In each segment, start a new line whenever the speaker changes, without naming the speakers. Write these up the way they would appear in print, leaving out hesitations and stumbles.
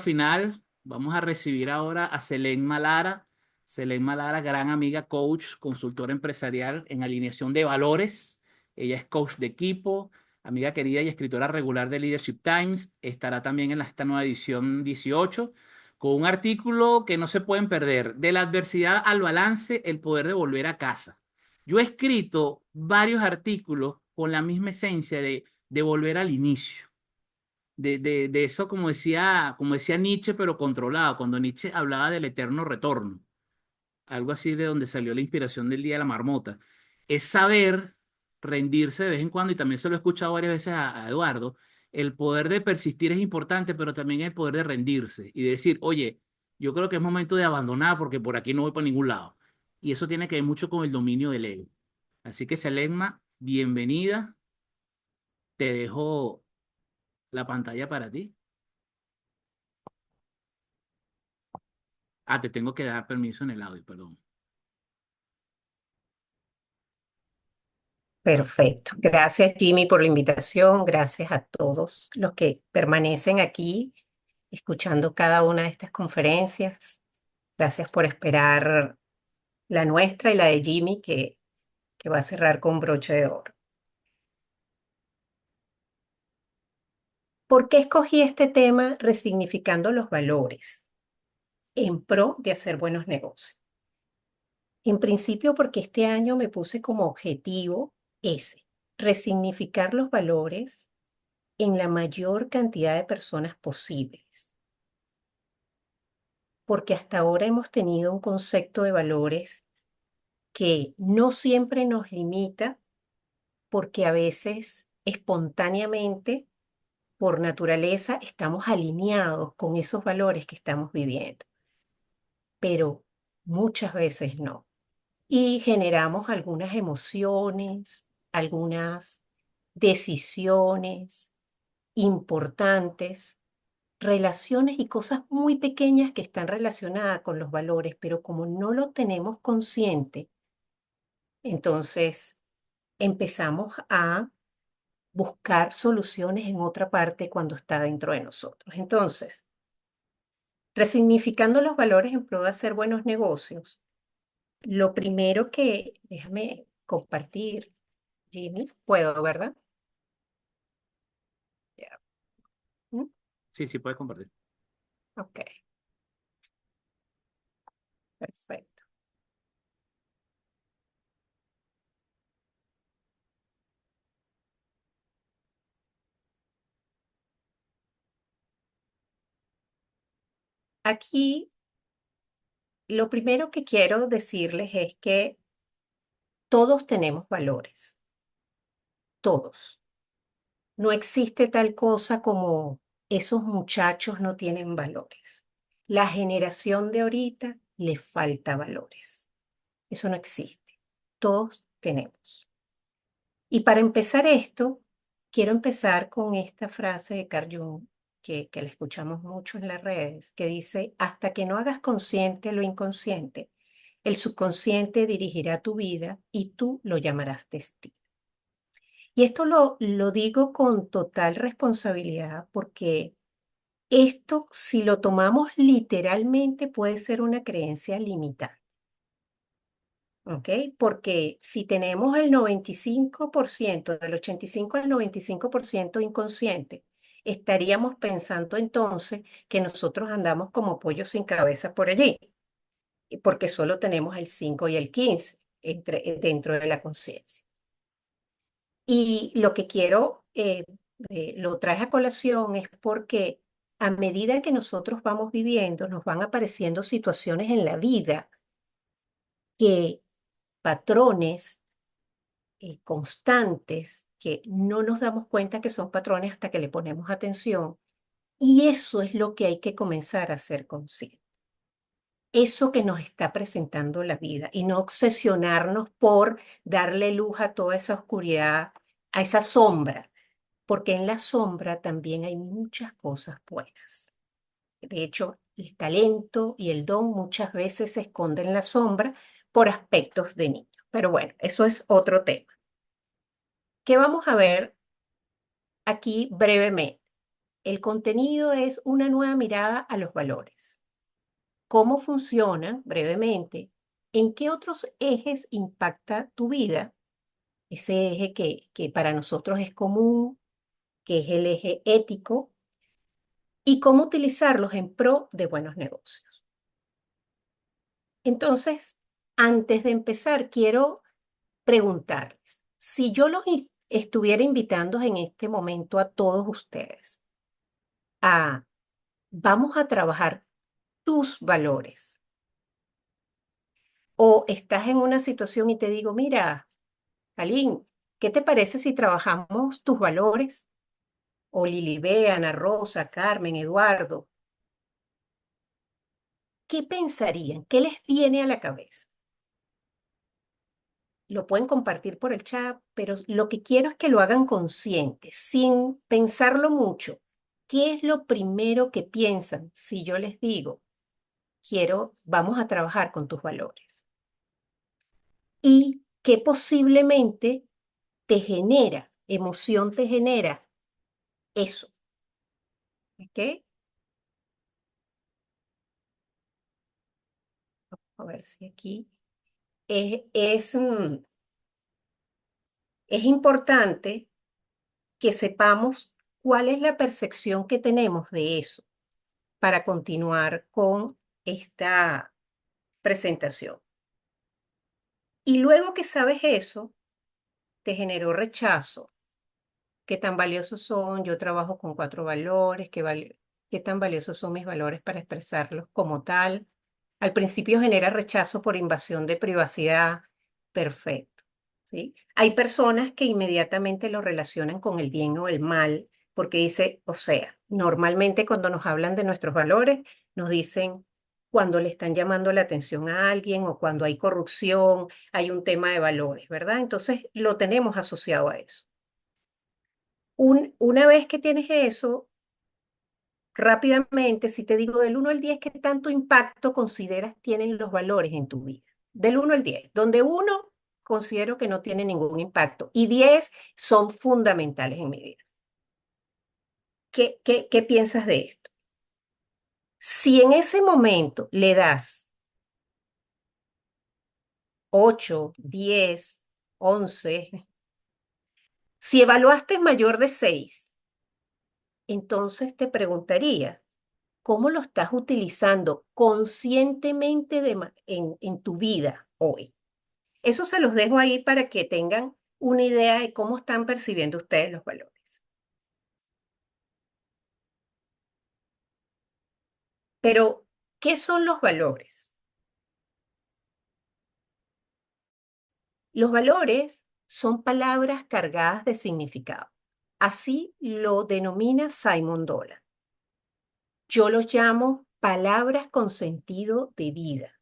final. Vamos a recibir ahora a Selene Lara. Selene Lara, gran amiga, coach, consultora empresarial en alineación de valores. Ella es coach de equipo, amiga querida y escritora regular de Leadership Times. Estará también en esta nueva edición 18 con un artículo que no se pueden perder: de la adversidad al balance, el poder de volver a casa. Yo he escrito varios artículos con la misma esencia de volver al inicio de eso, como decía Nietzsche, pero controlado, cuando Nietzsche hablaba del eterno retorno, algo así de donde salió la inspiración del Día de la Marmota. Es saber rendirse de vez en cuando, y también se lo he escuchado varias veces a Eduardo. El poder de persistir es importante, pero también el poder de rendirse y decir, oye, yo creo que es momento de abandonar porque por aquí no voy para ningún lado. Y eso tiene que ver mucho con el dominio del ego. Así que, Selema, bienvenida. Te dejo la pantalla para ti. Ah, te tengo que dar permiso en el audio, perdón.
Perfecto. Gracias, Jimmy, por la invitación. Gracias a todos los que permanecen aquí escuchando cada una de estas conferencias. Gracias por esperar la nuestra y la de Jimmy, que va a cerrar con broche de oro. ¿Por qué escogí este tema resignificando los valores en pro de hacer buenos negocios? En principio, porque este año me puse como objetivo ese, resignificar los valores en la mayor cantidad de personas posibles, porque hasta ahora hemos tenido un concepto de valores que no siempre nos limita, porque a veces espontáneamente, por naturaleza, estamos alineados con esos valores que estamos viviendo, pero muchas veces no. Y generamos algunas emociones, algunas decisiones importantes, relaciones y cosas muy pequeñas que están relacionadas con los valores, pero como no lo tenemos consciente, entonces empezamos a buscar soluciones en otra parte cuando está dentro de nosotros. Entonces, resignificando los valores en pro de hacer buenos negocios, lo primero que, déjame compartir, Jimmy, puedo, ¿verdad? Ya. ¿Mm?
Sí, sí, puedes compartir.
Ok, perfecto. Aquí lo primero que quiero decirles es que todos tenemos valores, todos. No existe tal cosa como esos muchachos no tienen valores. La generación de ahorita le falta valores. Eso no existe. Todos tenemos. Y para empezar esto, quiero empezar con esta frase de Carl Jung, que la escuchamos mucho en las redes, que dice, hasta que no hagas consciente lo inconsciente, el subconsciente dirigirá tu vida y tú lo llamarás destino. Y esto lo digo con total responsabilidad porque esto, si lo tomamos literalmente, puede ser una creencia limitante. ¿Ok? Porque si tenemos el 95%, del 85 al 95% inconsciente, estaríamos pensando entonces que nosotros andamos como pollos sin cabeza por allí, porque solo tenemos el 5 y el 15 dentro de la conciencia. Y lo que quiero, lo traje a colación es porque a medida que nosotros vamos viviendo, nos van apareciendo situaciones en la vida que patrones constantes que no nos damos cuenta que son patrones hasta que le ponemos atención. Y eso es lo que hay que comenzar a hacer consciente. Eso que nos está presentando la vida y no obsesionarnos por darle luz a toda esa oscuridad, a esa sombra, porque en la sombra también hay muchas cosas buenas. De hecho, el talento y el don muchas veces se esconden en la sombra por aspectos de niño. Pero bueno, eso es otro tema. ¿Qué vamos a ver aquí brevemente? El contenido es una nueva mirada a los valores. ¿Cómo funcionan, brevemente? ¿En qué otros ejes impacta tu vida? Ese eje que para nosotros es común, que es el eje ético, y cómo utilizarlos en pro de buenos negocios. Entonces, antes de empezar, quiero preguntarles, si yo estuviera invitando en este momento a todos ustedes a, vamos a trabajar tus valores, o estás en una situación y te digo, mira, Aline, ¿qué te parece si trabajamos tus valores? O Lilibé, Ana Rosa, Carmen, Eduardo, ¿qué pensarían? ¿Qué les viene a la cabeza? Lo pueden compartir por el chat, pero lo que quiero es que lo hagan consciente, sin pensarlo mucho. ¿Qué es lo primero que piensan si yo les digo, vamos a trabajar con tus valores? Y qué posiblemente te genera, emoción te genera eso, ¿ok? A ver si aquí es, es, mm, es importante que sepamos cuál es la percepción que tenemos de eso para continuar con esta presentación. Y luego que sabes eso, te generó rechazo. ¿Qué tan valiosos son? Yo trabajo con 4 valores. ¿Qué tan valiosos son mis valores para expresarlos como tal? Al principio genera rechazo por invasión de privacidad. Perfecto. ¿Sí? Hay personas que inmediatamente lo relacionan con el bien o el mal, porque dice, o sea, normalmente cuando nos hablan de nuestros valores, nos dicen cuando le están llamando la atención a alguien o cuando hay corrupción, hay un tema de valores, ¿verdad? Entonces lo tenemos asociado a eso. Una vez que tienes eso, rápidamente, si te digo del 1 al 10, ¿qué tanto impacto consideras tienen los valores en tu vida? Del 1 al 10, donde 1 considero que no tiene ningún impacto y 10 son fundamentales en mi vida. ¿Qué piensas de esto? Si en ese momento le das 8, 10, 11, si evaluaste mayor de 6, entonces te preguntaría, ¿cómo lo estás utilizando conscientemente en tu vida hoy? Eso se los dejo ahí para que tengan una idea de cómo están percibiendo ustedes los valores. Pero, ¿qué son los valores? Los valores son palabras cargadas de significado. Así lo denomina Simon Dolan. Yo los llamo palabras con sentido de vida.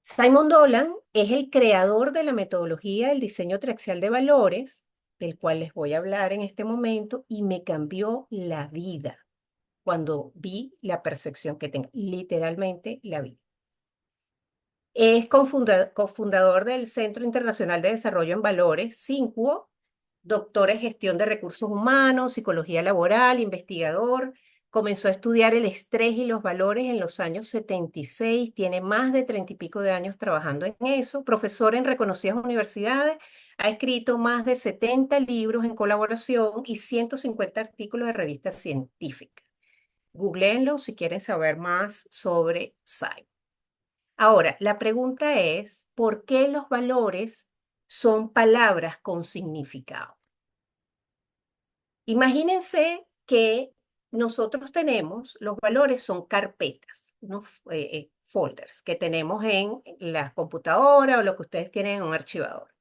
Simon Dolan es el creador de la metodología del diseño triaxial de valores, del cual les voy a hablar en este momento, y me cambió la vida cuando vi la percepción que tengo, literalmente la vi. Es cofundador del Centro Internacional de Desarrollo en Valores, CINCUO, doctor en gestión de recursos humanos, psicología laboral, investigador. Comenzó a estudiar el estrés y los valores en los años 76, tiene más de 30 y pico de años trabajando en eso, profesor en reconocidas universidades, ha escrito más de 70 libros en colaboración y 150 artículos de revistas científicas. Googleenlo si quieren saber más sobre Simon. Ahora, la pregunta es, ¿por qué los valores son palabras con significado? Imagínense que nosotros tenemos, los valores son carpetas, unos folders que tenemos en la computadora o lo que ustedes tienen en un archivador.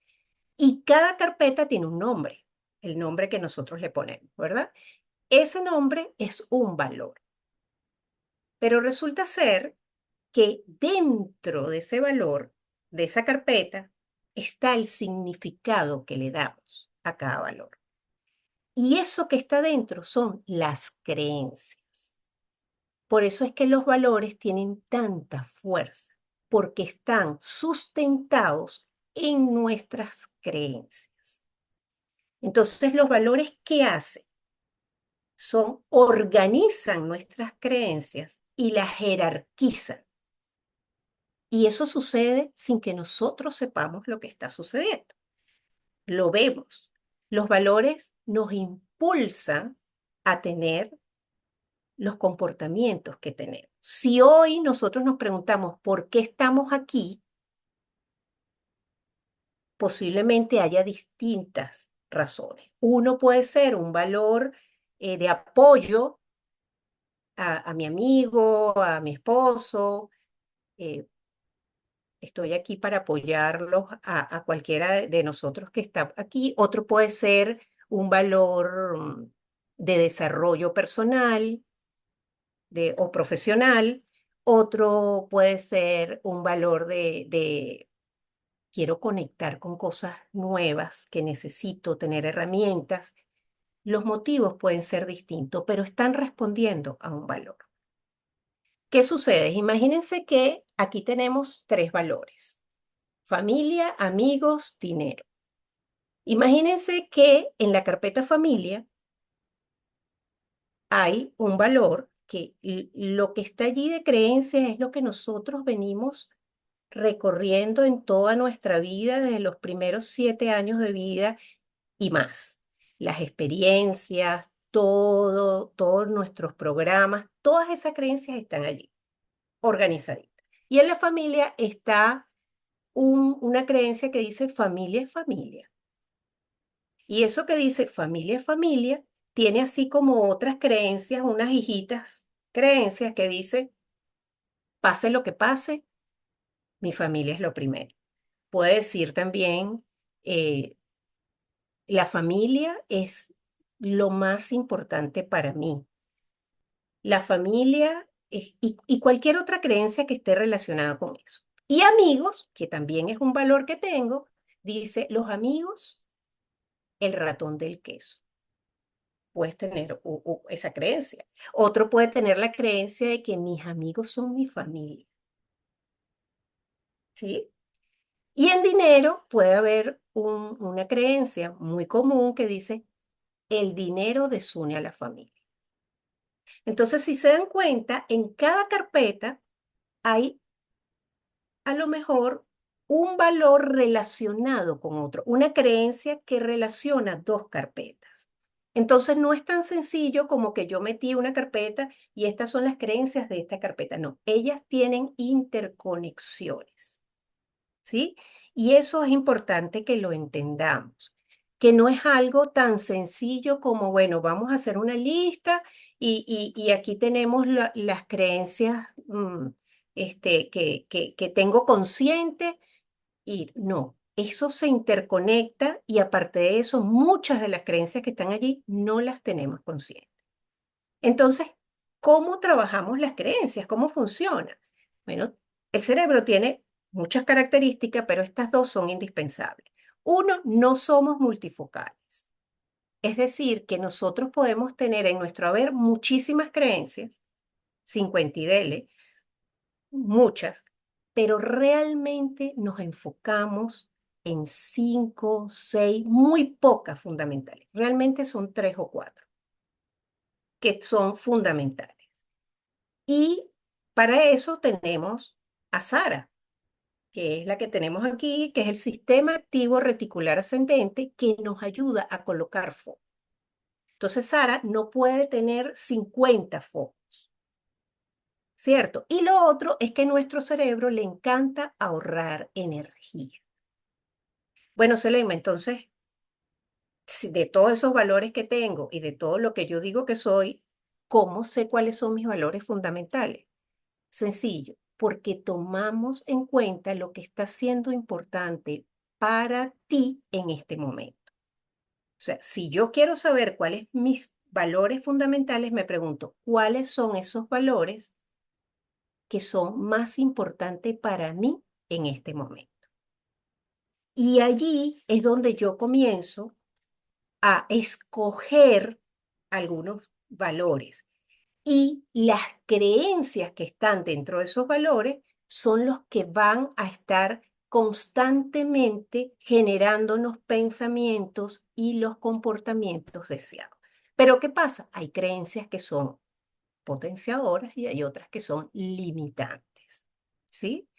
Y cada carpeta tiene un nombre, el nombre que nosotros le ponemos, ¿verdad? Ese nombre es un valor. Pero resulta ser que dentro de ese valor, de esa carpeta, está el significado que le damos a cada valor. Y eso que está dentro son las creencias. Por eso es que los valores tienen tanta fuerza, porque están sustentados en nuestras creencias. Entonces, los valores, ¿qué hacen? organizan nuestras creencias y las jerarquizan. Y eso sucede sin que nosotros sepamos lo que está sucediendo. Lo vemos. Los valores nos impulsan a tener los comportamientos que tenemos. Si hoy nosotros nos preguntamos por qué estamos aquí, posiblemente haya distintas razones. Uno puede ser un valor de apoyo a mi amigo, a mi esposo. eh, Estoy aquí para apoyarlos a cualquiera de nosotros que está aquí. Otro puede ser un valor de desarrollo personal o profesional. Otro puede ser un valor de quiero conectar con cosas nuevas, que necesito tener herramientas. Los motivos pueden ser distintos, pero están respondiendo a un valor. ¿Qué sucede? Imagínense que aquí tenemos tres valores: familia, amigos, dinero. Imagínense que en la carpeta familia hay un valor que lo que está allí de creencias es lo que nosotros venimos recorriendo en toda nuestra vida, desde los primeros 7 años de vida y más. Las experiencias, todos nuestros programas, todas esas creencias están allí, organizaditas. Y en la familia está una creencia que dice familia es familia. Y eso que dice familia es familia tiene así como otras creencias, unas hijitas creencias que dice pase lo que pase, mi familia es lo primero. Puede decir también eh, la familia es lo más importante para mí. La familia y cualquier otra creencia que esté relacionada con eso. Y amigos, que también es un valor que tengo, dice los amigos, el ratón del queso. Puedes tener esa creencia. Otro puede tener la creencia de que mis amigos son mi familia, ¿sí? Y en dinero puede haber una creencia muy común que dice, el dinero desune a la familia. Entonces, si se dan cuenta, en cada carpeta hay a lo mejor un valor relacionado con otro, una creencia que relaciona dos carpetas. Entonces, no es tan sencillo como que yo metí una carpeta y estas son las creencias de esta carpeta. No, ellas tienen interconexiones, ¿sí? Y eso es importante que lo entendamos, que no es algo tan sencillo como, bueno, vamos a hacer una lista y aquí tenemos las creencias que tengo consciente y no, eso se interconecta y aparte de eso, muchas de las creencias que están allí no las tenemos conscientes. Entonces, ¿cómo trabajamos las creencias? ¿Cómo funciona? Bueno, el cerebro tiene muchas características, pero estas dos son indispensables. Uno, no somos multifocales. Es decir, que nosotros podemos tener en nuestro haber muchísimas creencias, 50 y dele, muchas, pero realmente nos enfocamos en 5, 6, muy pocas fundamentales. Realmente son 3 o 4 que son fundamentales. Y para eso tenemos a Sara, que es la que tenemos aquí, que es el sistema activo reticular ascendente que nos ayuda a colocar foco. Entonces, Sara no puede tener 50 focos, ¿cierto? Y lo otro es que a nuestro cerebro le encanta ahorrar energía. Bueno, Selema, entonces, de todos esos valores que tengo y de todo lo que yo digo que soy, ¿cómo sé cuáles son mis valores fundamentales? Sencillo, porque tomamos en cuenta lo que está siendo importante para ti en este momento. O sea, si yo quiero saber cuáles mis valores fundamentales, me pregunto, ¿cuáles son esos valores que son más importantes para mí en este momento? Y allí es donde yo comienzo a escoger algunos valores. Y las creencias que están dentro de esos valores son los que van a estar constantemente generándonos pensamientos y los comportamientos deseados. Pero ¿qué pasa? Hay creencias que son potenciadoras y hay otras que son limitantes, ¿sí?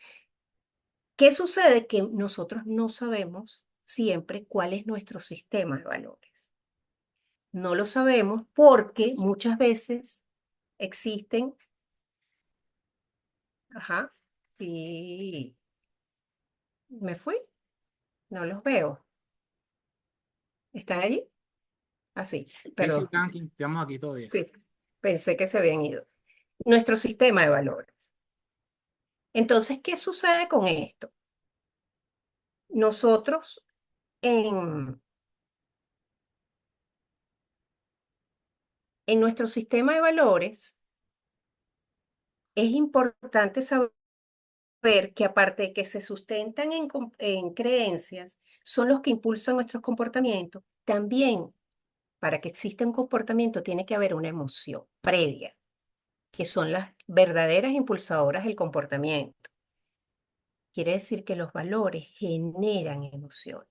¿Qué sucede? Que nosotros no sabemos siempre cuál es nuestro sistema de valores. No lo sabemos porque muchas veces existen, ajá, sí, me fui, no los veo. ¿Están allí? Así,
Sí, sí,
perdón,
tranqui, estamos aquí todavía.
sí, pensé que se habían ido. Nuestro sistema de valores. Entonces, ¿qué sucede con esto? Nosotros en nuestro sistema de valores es importante saber que aparte de que se sustentan en creencias, son los que impulsan nuestros comportamientos, también para que exista un comportamiento tiene que haber una emoción previa, que son las verdaderas impulsadoras del comportamiento. Quiere decir que los valores generan emociones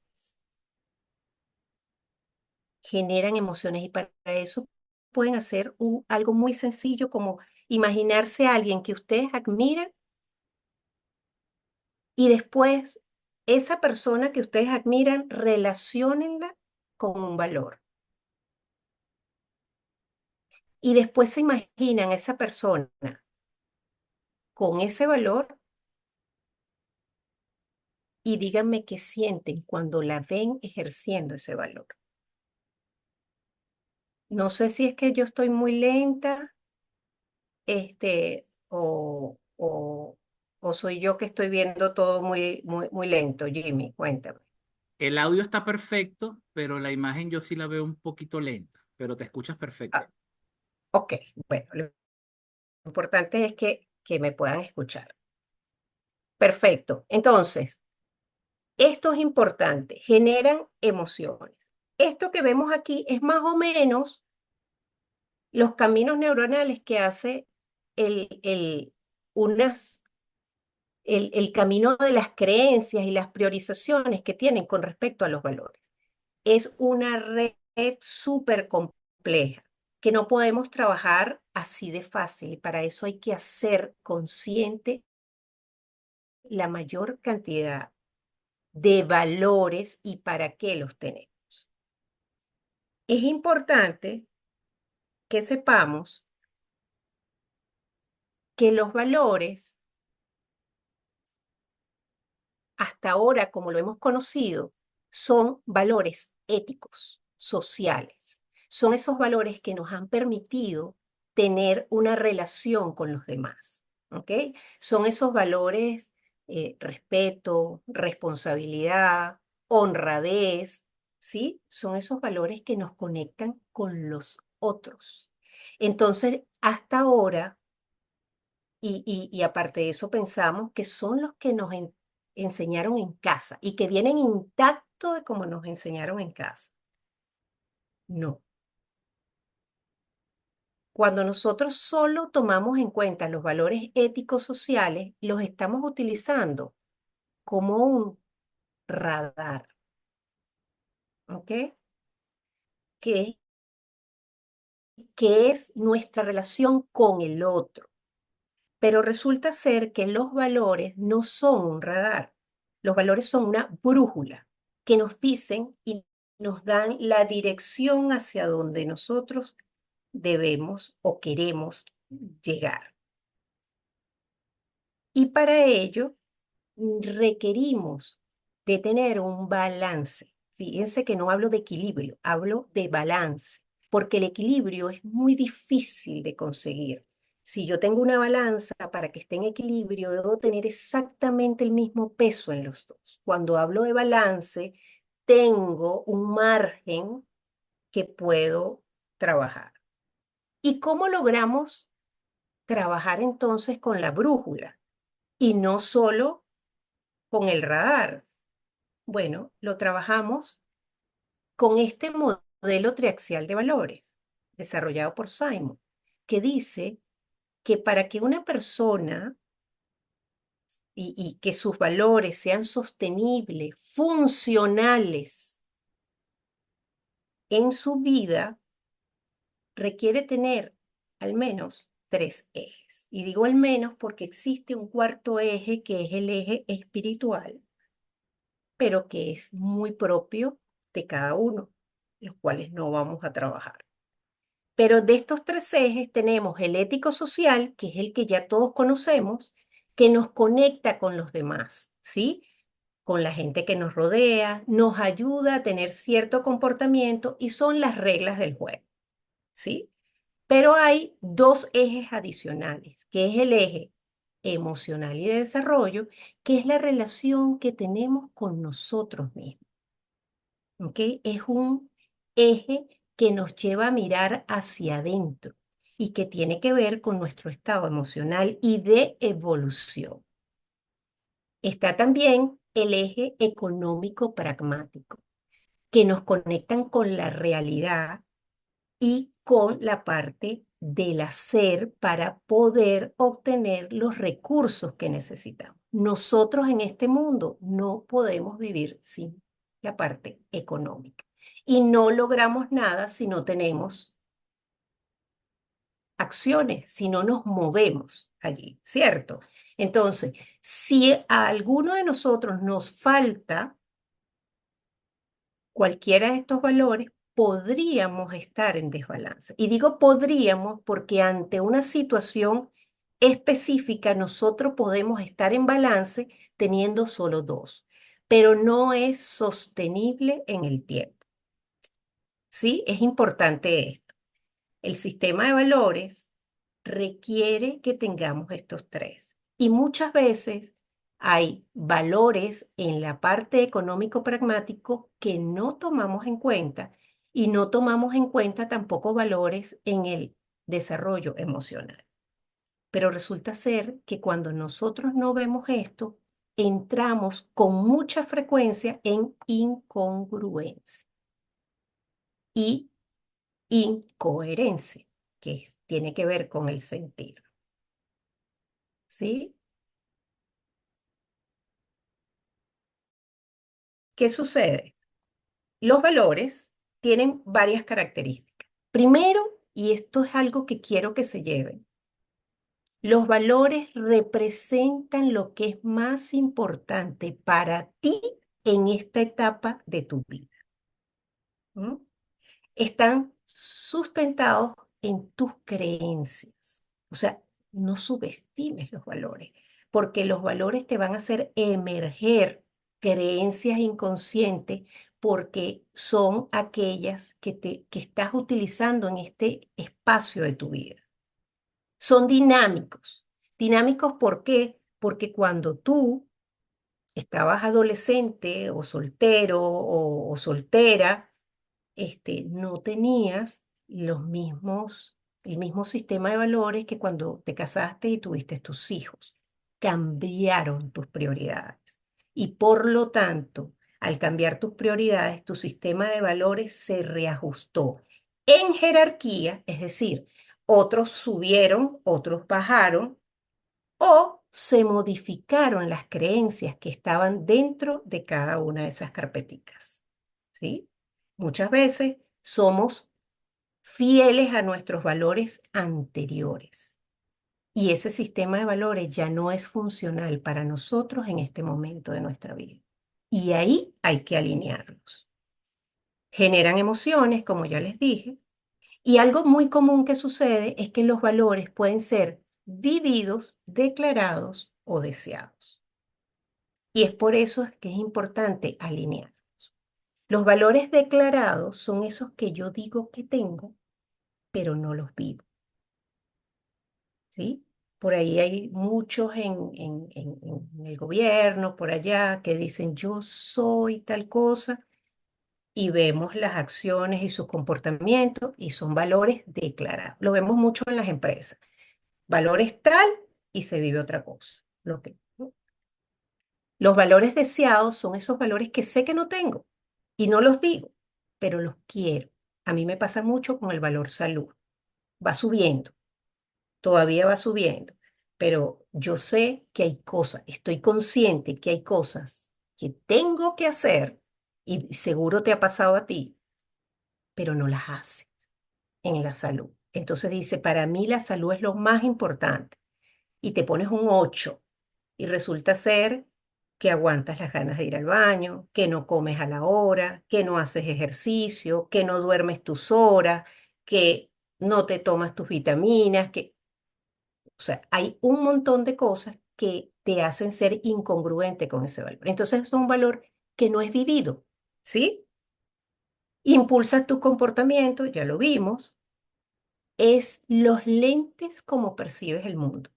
y para eso pueden hacer algo muy sencillo como imaginarse a alguien que ustedes admiran y después esa persona que ustedes admiran, relaciónenla con un valor. Y después se imaginan a esa persona con ese valor y díganme qué sienten cuando la ven ejerciendo ese valor. No sé si es que yo estoy muy lenta, o soy yo que estoy viendo todo muy, muy, muy lento, Jimmy, cuéntame.
El audio está perfecto, pero la imagen yo sí la veo un poquito lenta, pero te escuchas perfecto.
Ah, ok, bueno, lo importante es que me puedan escuchar. Perfecto. Entonces, esto es importante, generan emociones. Esto que vemos aquí es más o menos los caminos neuronales que hace el, el, unas, el camino de las creencias y las priorizaciones que tienen con respecto a los valores. Es una red súper compleja que no podemos trabajar así de fácil. Para eso hay que hacer consciente la mayor cantidad de valores y para qué los tenemos. Es importante que sepamos que los valores, hasta ahora como lo hemos conocido, son valores éticos, sociales. Son esos valores que nos han permitido tener una relación con los demás. ¿Ok? Son esos valores, respeto, responsabilidad, honradez, ¿sí? Son esos valores que nos conectan con los otros. Entonces, hasta ahora, y aparte de eso, pensamos que son los que nos enseñaron en casa y que vienen intactos de como nos enseñaron en casa. No. Cuando nosotros solo tomamos en cuenta los valores éticos sociales, los estamos utilizando como un radar, ¿ok? Que, que es nuestra relación con el otro. Pero resulta ser que los valores no son un radar. Los valores son una brújula que nos dicen y nos dan la dirección hacia donde nosotros debemos o queremos llegar. Y para ello requerimos de tener un balance. Fíjense que no hablo de equilibrio, hablo de balance, porque el equilibrio es muy difícil de conseguir. Si yo tengo una balanza, para que esté en equilibrio, debo tener exactamente el mismo peso en los dos. Cuando hablo de balance, tengo un margen que puedo trabajar. ¿Y cómo logramos trabajar entonces con la brújula y no solo con el radar? Bueno, lo trabajamos con este modelo triaxial de valores desarrollado por Simon, que dice que para que una persona y que sus valores sean sostenibles, funcionales en su vida, requiere tener al menos tres ejes. Y digo al menos porque existe un cuarto eje que es el eje espiritual, pero que es muy propio de cada uno, los cuales no vamos a trabajar. Pero de estos tres ejes tenemos el ético-social, que es el que ya todos conocemos, que nos conecta con los demás, ¿sí? Con la gente que nos rodea, nos ayuda a tener cierto comportamiento y son las reglas del juego, ¿sí? Pero hay dos ejes adicionales, que es el eje emocional y de desarrollo, que es la relación que tenemos con nosotros mismos. ¿Ok? Es un eje que nos lleva a mirar hacia adentro y que tiene que ver con nuestro estado emocional y de evolución. Está también el eje económico pragmático, que nos conectan con la realidad y con la parte del hacer para poder obtener los recursos que necesitamos. Nosotros en este mundo no podemos vivir sin la parte económica y no logramos nada si no tenemos acciones, si no nos movemos allí, ¿cierto? Entonces, si a alguno de nosotros nos falta cualquiera de estos valores, podríamos estar en desbalance. Y digo podríamos porque ante una situación específica nosotros podemos estar en balance teniendo solo dos, pero no es sostenible en el tiempo. ¿Sí? Es importante esto. El sistema de valores requiere que tengamos estos tres. Y muchas veces hay valores en la parte económico-pragmático que no tomamos en cuenta y no tomamos en cuenta tampoco valores en el desarrollo emocional. Pero resulta ser que cuando nosotros no vemos esto, entramos con mucha frecuencia en incongruencia y incoherencia, tiene que ver con el sentir. ¿Sí? ¿Qué sucede? Los valores tienen varias características. Primero, y esto es algo que quiero que se lleven, los valores representan lo que es más importante para ti en esta etapa de tu vida. ¿Mm? Están sustentados en tus creencias. O sea, no subestimes los valores, porque los valores te van a hacer emerger creencias inconscientes porque son aquellas que estás utilizando en este espacio de tu vida. Son dinámicos. ¿Dinámicos por qué? Porque cuando tú estabas adolescente o soltero o soltera, no tenías el mismo sistema de valores que cuando te casaste y tuviste tus hijos. Cambiaron tus prioridades. Y por lo tanto, al cambiar tus prioridades, tu sistema de valores se reajustó en jerarquía, es decir, otros subieron, otros bajaron, o se modificaron las creencias que estaban dentro de cada una de esas carpeticas. ¿Sí? Muchas veces somos fieles a nuestros valores anteriores y ese sistema de valores ya no es funcional para nosotros en este momento de nuestra vida. Y ahí hay que alinearlos. Generan emociones, como ya les dije, y algo muy común que sucede es que los valores pueden ser vividos, declarados o deseados. Y es por eso que es importante alinearlos. Los valores declarados son esos que yo digo que tengo, pero no los vivo, ¿sí? Por ahí hay muchos en el gobierno, por allá, que dicen yo soy tal cosa y vemos las acciones y sus comportamientos y son valores declarados. Lo vemos mucho en las empresas. Valores tal y se vive otra cosa. ¿No? Los valores deseados son esos valores que sé que no tengo y no los digo, pero los quiero. A mí me pasa mucho con el valor salud. Va subiendo, todavía va subiendo, pero yo sé que hay cosas, estoy consciente que hay cosas que tengo que hacer y seguro te ha pasado a ti, pero no las haces. en la salud. Entonces dice, para mí la salud es lo más importante. Y te pones un 8 y resulta ser que aguantas las ganas de ir al baño, que no comes a la hora, que no haces ejercicio, que no duermes tus horas, que no te tomas tus vitaminas, o sea, hay un montón de cosas que te hacen ser incongruente con ese valor. Entonces es un valor que no es vivido, ¿sí? Impulsa tu comportamiento, ya lo vimos, es los lentes como percibes el mundo.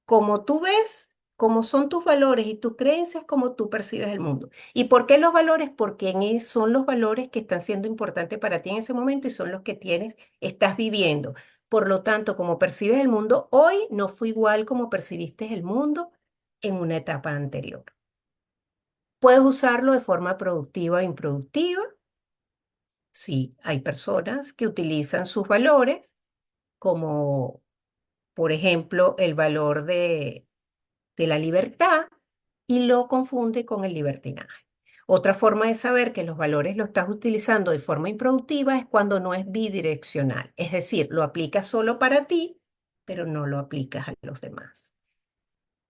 Como tú ves, como son tus valores y tus creencias, como tú percibes el mundo. ¿Y por qué los valores? Porque son los valores que están siendo importantes para ti en ese momento y son los que estás viviendo. Por lo tanto, como percibes el mundo hoy, no fue igual como percibiste el mundo en una etapa anterior. Puedes usarlo de forma productiva o improductiva. Sí, hay personas que utilizan sus valores como, por ejemplo, el valor de la libertad y lo confunde con el libertinaje. Otra forma de saber que los valores los estás utilizando de forma improductiva es cuando no es bidireccional, es decir, lo aplicas solo para ti, pero no lo aplicas a los demás.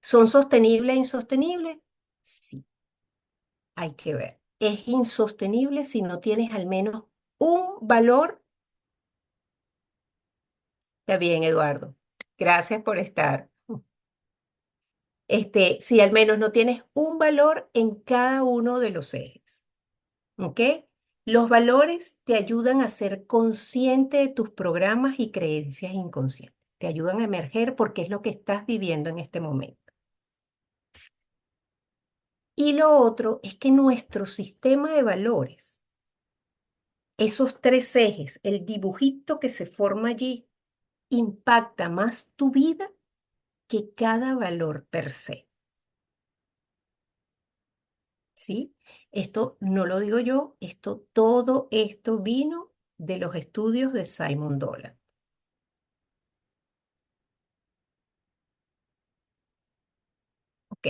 ¿Son sostenibles e insostenibles? Sí, hay que ver. Es insostenible si no tienes al menos un valor. Está bien, Eduardo. Gracias por estar. Si al menos no tienes un valor en cada uno de los ejes. ¿Ok? Los valores te ayudan a ser consciente de tus programas y creencias inconscientes. Te ayudan a emerger porque es lo que estás viviendo en este momento. Y lo otro es que nuestro sistema de valores, esos tres ejes, el dibujito que se forma allí, impacta más tu vida que cada valor per se. ¿Sí? Esto no lo digo yo, todo esto vino de los estudios de Simon Dolan. Ok.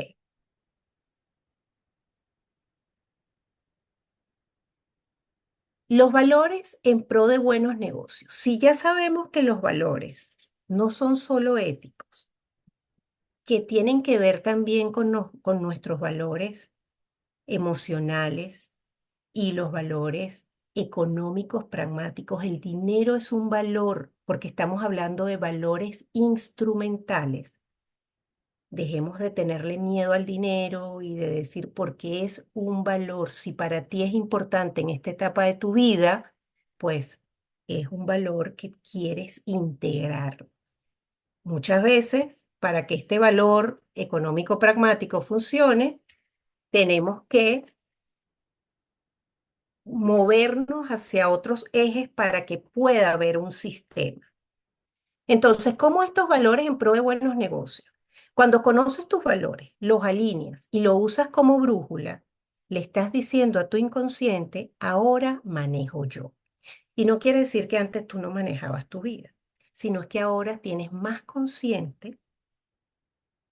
Los valores en pro de buenos negocios. Si ya sabemos que los valores no son solo éticos, que tienen que ver también con nuestros valores emocionales y los valores económicos pragmáticos. El dinero es un valor porque estamos hablando de valores instrumentales. Dejemos de tenerle miedo al dinero y de decir por qué es un valor. Si para ti es importante en esta etapa de tu vida, pues es un valor que quieres integrar. Muchas veces, para que este valor económico pragmático funcione, tenemos que movernos hacia otros ejes para que pueda haber un sistema. Entonces, ¿cómo estos valores en pro de buenos negocios? Cuando conoces tus valores, los alineas y lo usas como brújula, le estás diciendo a tu inconsciente, ahora manejo yo. Y no quiere decir que antes tú no manejabas tu vida, sino es que ahora tienes más consciente,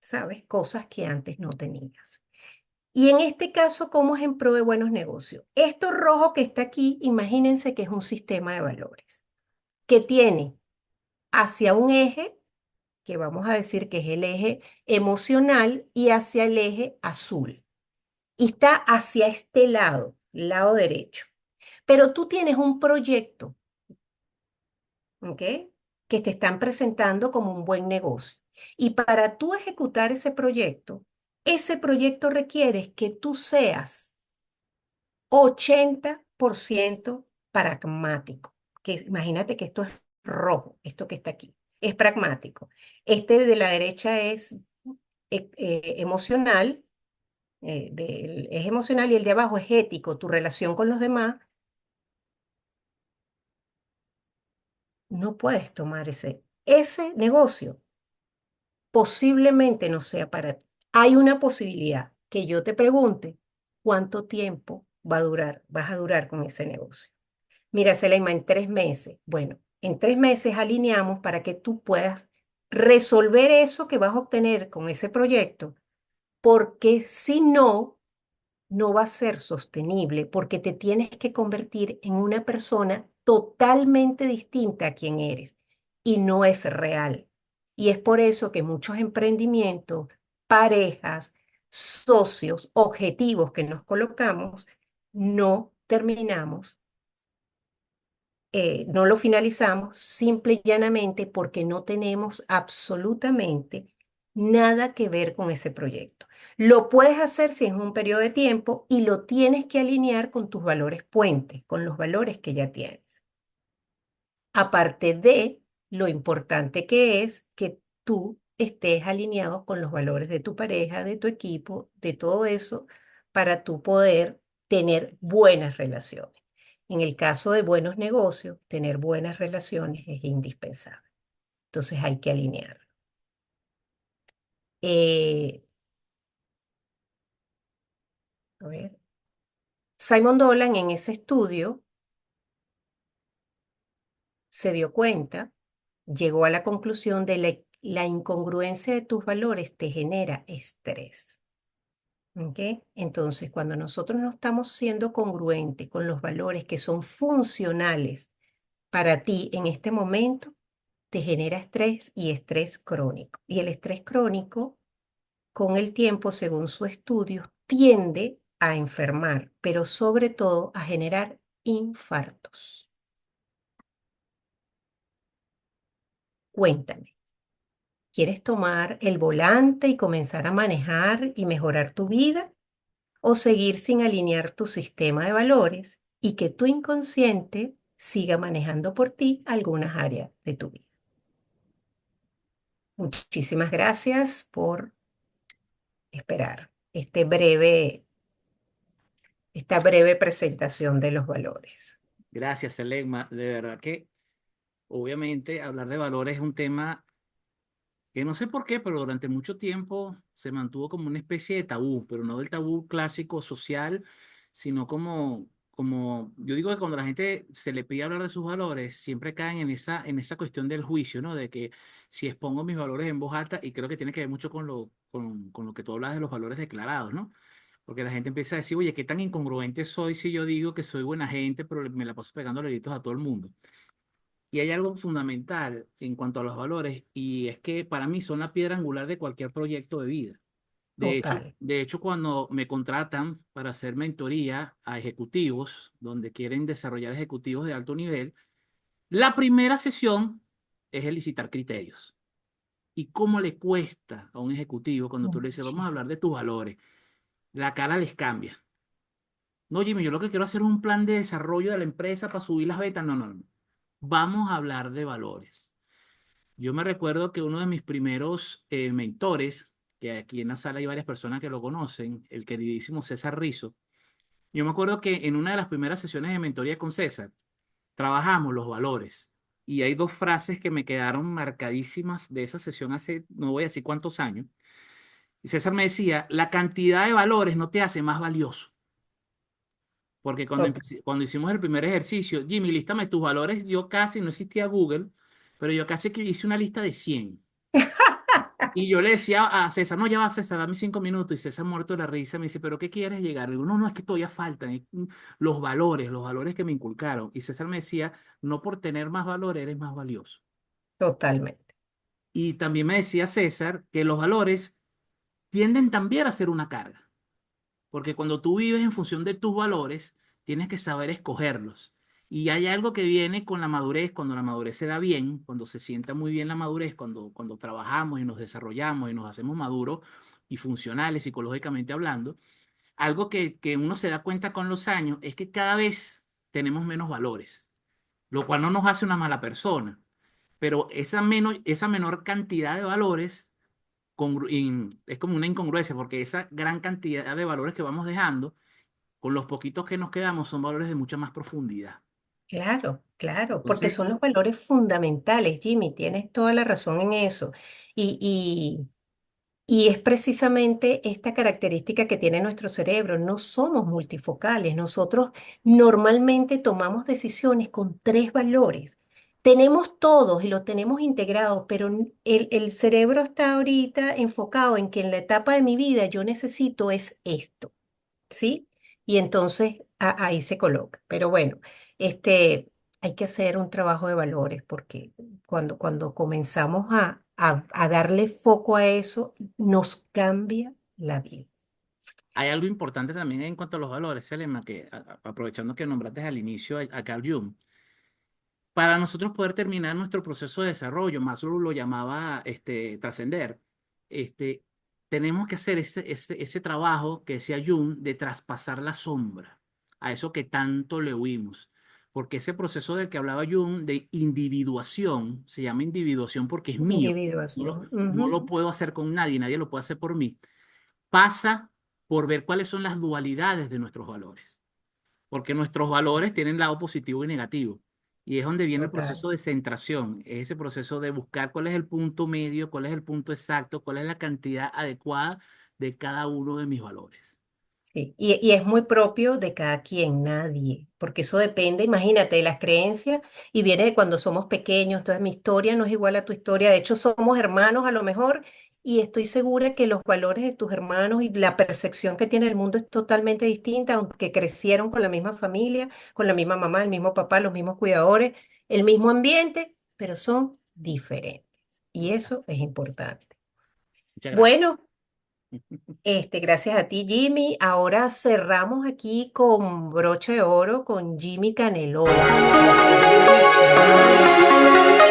¿sabes? Cosas que antes no tenías. Y en este caso, ¿cómo es en pro de buenos negocios? Esto rojo que está aquí, imagínense que es un sistema de valores que tiene hacia un eje que vamos a decir que es el eje emocional, y hacia el eje azul. Y está hacia este lado derecho. Pero tú tienes un proyecto, ¿ok? Que te están presentando como un buen negocio. Y para tú ejecutar ese proyecto requiere que tú seas 80% pragmático. Que imagínate que esto es rojo, esto que está aquí, es pragmático. Este de la derecha emocional, es emocional y el de abajo es ético, tu relación con los demás. No puedes tomar ese negocio, posiblemente no sea para ti. Hay una posibilidad que yo te pregunte, ¿cuánto tiempo vas a durar con ese negocio? Mira, Selema, en 3 meses. Bueno, en 3 meses alineamos para que tú puedas resolver eso que vas a obtener con ese proyecto, porque si no, no va a ser sostenible porque te tienes que convertir en una persona totalmente distinta a quien eres y no es real. Y es por eso que muchos emprendimientos, parejas, socios, objetivos que nos colocamos, no terminamos, no lo finalizamos simple y llanamente porque no tenemos absolutamente nada que ver con ese proyecto. Lo puedes hacer si es un periodo de tiempo y lo tienes que alinear con tus valores puentes, con los valores que ya tienes. Aparte de lo importante que es que tú estés alineado con los valores de tu pareja, de tu equipo, de todo eso, para tú poder tener buenas relaciones. En el caso de buenos negocios, tener buenas relaciones es indispensable. Entonces hay que alinear. Eh, a ver, Simon Dolan en ese estudio se dio cuenta, llegó a la conclusión de la incongruencia de tus valores te genera estrés. ¿Ok? Entonces, cuando nosotros no estamos siendo congruentes con los valores que son funcionales para ti en este momento, te genera estrés y estrés crónico. Y el estrés crónico, con el tiempo, según su estudio, tiende a enfermar, pero sobre todo a generar infartos. Cuéntame, ¿quieres tomar el volante y comenzar a manejar y mejorar tu vida? ¿O seguir sin alinear tu sistema de valores y que tu inconsciente siga manejando por ti algunas áreas de tu vida? Muchísimas gracias por esperar esta breve presentación de los valores.
Gracias, Selegma. De verdad que obviamente hablar de valores es un tema que no sé por qué, pero durante mucho tiempo se mantuvo como una especie de tabú, pero no del tabú clásico social, sino como yo digo que cuando la gente se le pide hablar de sus valores, siempre caen en esa cuestión del juicio, ¿no? De que si expongo mis valores en voz alta, y creo que tiene que ver mucho con lo que tú hablas de los valores declarados, ¿no? Porque la gente empieza a decir, oye, qué tan incongruente soy si yo digo que soy buena gente, pero me la paso pegando gritos a todo el mundo. Y hay algo fundamental en cuanto a los valores, y es que para mí son la piedra angular de cualquier proyecto de vida.
Total,
De hecho, cuando me contratan para hacer mentoría a ejecutivos, donde quieren desarrollar ejecutivos de alto nivel, la primera sesión es elicitar criterios. ¿Y cómo le cuesta a un ejecutivo cuando tú le dices, vamos a
muchísimo.
hablar de tus valores? La cara les cambia. No, Jimmy, yo lo que quiero hacer es un plan de desarrollo de la empresa para subir las ventas. No, no, no. Vamos a hablar de valores. Yo me recuerdo que uno de mis primeros mentores, que aquí en la sala hay varias personas que lo conocen, el queridísimo César Rizo, yo me acuerdo que en una de las primeras sesiones de mentoría con César, trabajamos los valores. Y hay dos frases que me quedaron marcadísimas de esa sesión hace, no voy a decir cuántos años. Y César me decía, la cantidad de valores no te hace más valioso. Porque
Total.
cuando hicimos el primer ejercicio, Jimmy, lístame tus valores, yo casi no existía Google, pero yo casi que hice una lista de 100. Y yo le decía a César, no, ya va César, dame 5 minutos. Y César muerto de la risa me dice, ¿pero qué quieres llegar? Y digo, no, no, es que todavía faltan los valores que me inculcaron. Y César me decía, no por tener más valor eres más valioso.
Totalmente.
Y también me decía César que los valores tienden también a ser una carga. Porque cuando tú vives en función de tus valores, tienes que saber escogerlos. Y hay algo que viene con la madurez, cuando la madurez se da bien, cuando se sienta muy bien la madurez, cuando trabajamos y nos desarrollamos y nos hacemos maduros y funcionales psicológicamente hablando, algo que uno se da cuenta con los años es que cada vez tenemos menos valores, lo cual no nos hace una mala persona, pero esa menor cantidad de valores es como una incongruencia, porque esa gran cantidad de valores que vamos dejando, con los poquitos que nos quedamos, son valores de mucha más profundidad.
Claro, claro, porque
Entonces,
son los valores fundamentales, Jimmy, tienes toda la razón en eso. Y, Y es precisamente esta característica que tiene nuestro cerebro. No somos multifocales. Nosotros normalmente tomamos decisiones con tres valores. Tenemos todos y los tenemos integrados, pero el cerebro está ahorita enfocado en que en la etapa de mi vida yo necesito es esto. ¿sí? Y entonces ahí se coloca. Pero bueno, este, hay que hacer un trabajo de valores porque cuando comenzamos a darle foco a eso, nos cambia la vida.
Hay algo importante también en cuanto a los valores, Selema, que aprovechando que nombraste al inicio a Carl Jung, para nosotros poder terminar nuestro proceso de desarrollo, Maslow lo llamaba trascender, este, tenemos que hacer ese trabajo que decía Jung de traspasar la sombra, a eso que tanto le huimos. Porque ese proceso del que hablaba Jung de individuación, se llama individuación porque es mío,
Individuación.
no
Ujú.
lo puedo hacer con nadie, nadie lo puede hacer por mí, pasa por ver cuáles son las dualidades de nuestros valores, porque nuestros valores tienen lado positivo y negativo. Y es donde viene el
Total.
proceso de centración, es ese proceso de buscar cuál es el punto medio, cuál es el punto exacto, cuál es la cantidad adecuada de cada uno de mis valores.
Sí, y es muy propio de cada quien, nadie, porque eso depende, imagínate, de las creencias y viene de cuando somos pequeños, entonces mi historia no es igual a tu historia, de hecho somos hermanos a lo mejor y estoy segura que los valores de tus hermanos y la percepción que tiene el mundo es totalmente distinta, aunque crecieron con la misma familia, con la misma mamá, el mismo papá, los mismos cuidadores, el mismo ambiente, pero son diferentes y eso es importante.
Muchas gracias.
Bueno. Gracias a ti, Jimmy. Ahora cerramos aquí con broche de oro con Jimmy Canelones. Que la estés viendo, la estés viendo.